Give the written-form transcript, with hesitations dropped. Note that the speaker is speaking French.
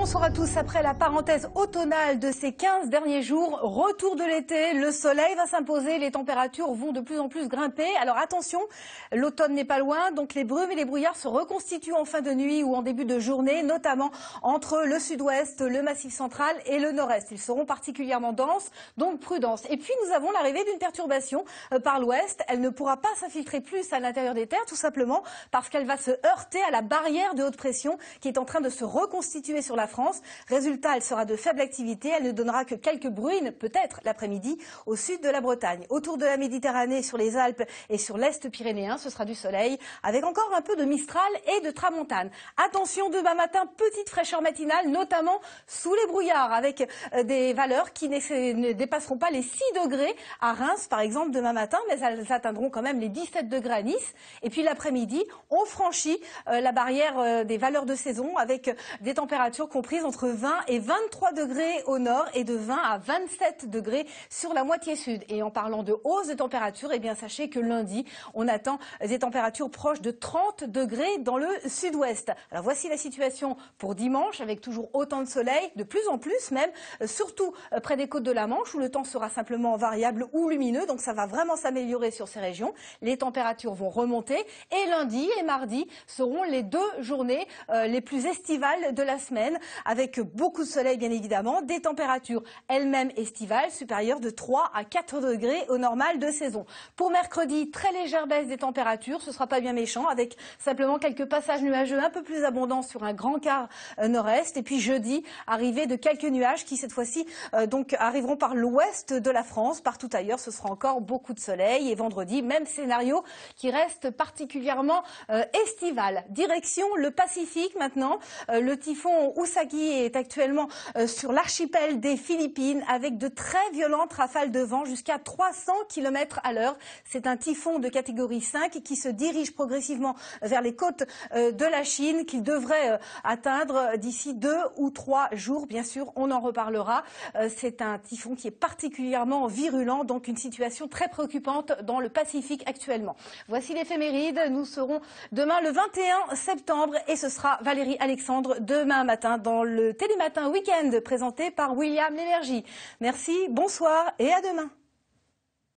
Bonsoir à tous. Après la parenthèse automnale de ces 15 derniers jours, retour de l'été, le soleil va s'imposer, les températures vont de plus en plus grimper. Alors attention, l'automne n'est pas loin, donc les brumes et les brouillards se reconstituent en fin de nuit ou en début de journée, notamment entre le sud-ouest, le massif central et le nord-est. Ils seront particulièrement denses, donc prudence. Et puis nous avons l'arrivée d'une perturbation par l'ouest. Elle ne pourra pas s'infiltrer plus à l'intérieur des terres, tout simplement parce qu'elle va se heurter à la barrière de haute pression qui est en train de se reconstituer sur la France. Résultat, elle sera de faible activité. Elle ne donnera que quelques bruines, peut-être l'après-midi, au sud de la Bretagne. Autour de la Méditerranée, sur les Alpes et sur l'Est pyrénéen, ce sera du soleil, avec encore un peu de Mistral et de Tramontane. Attention, demain matin, petite fraîcheur matinale, notamment sous les brouillards, avec des valeurs qui ne dépasseront pas les 6 degrés à Reims, par exemple, demain matin, mais elles atteindront quand même les 17 degrés à Nice. Et puis l'après-midi, on franchit la barrière des valeurs de saison, avec des températures comprises entre 20 et 23 degrés au nord et de 20 à 27 degrés sur la moitié sud. Et en parlant de hausse de température, eh bien sachez que lundi, on attend des températures proches de 30 degrés dans le sud-ouest. Alors voici la situation pour dimanche, avec toujours autant de soleil, de plus en plus même, surtout près des côtes de la Manche, où le temps sera simplement variable ou lumineux, donc ça va vraiment s'améliorer sur ces régions. Les températures vont remonter et lundi et mardi seront les deux journées les plus estivales de la semaine, avec beaucoup de soleil bien évidemment, des températures elles-mêmes estivales supérieures de 3 à 4 degrés au normal de saison. Pour mercredi, très légère baisse des températures, ce ne sera pas bien méchant, avec simplement quelques passages nuageux un peu plus abondants sur un grand quart nord-est. Et puis jeudi, arrivée de quelques nuages qui cette fois-ci donc arriveront par l'ouest de la France. Partout ailleurs, ce sera encore beaucoup de soleil. Et vendredi, même scénario qui reste particulièrement estival. Direction le Pacifique maintenant. Le typhon Usagi est actuellement sur l'archipel des Philippines avec de très violentes rafales de vent jusqu'à 300 km à l'heure. C'est un typhon de catégorie 5 qui se dirige progressivement vers les côtes de la Chine, qu'il devrait atteindre d'ici 2 ou 3 jours. Bien sûr, on en reparlera. C'est un typhon qui est particulièrement virulent, donc une situation très préoccupante dans le Pacifique actuellement. Voici l'éphéméride. Nous serons demain le 21 septembre et ce sera Valérie Alexandre demain matin dans le Télématin Week-end présenté par William Lénergie. Merci, bonsoir et à demain.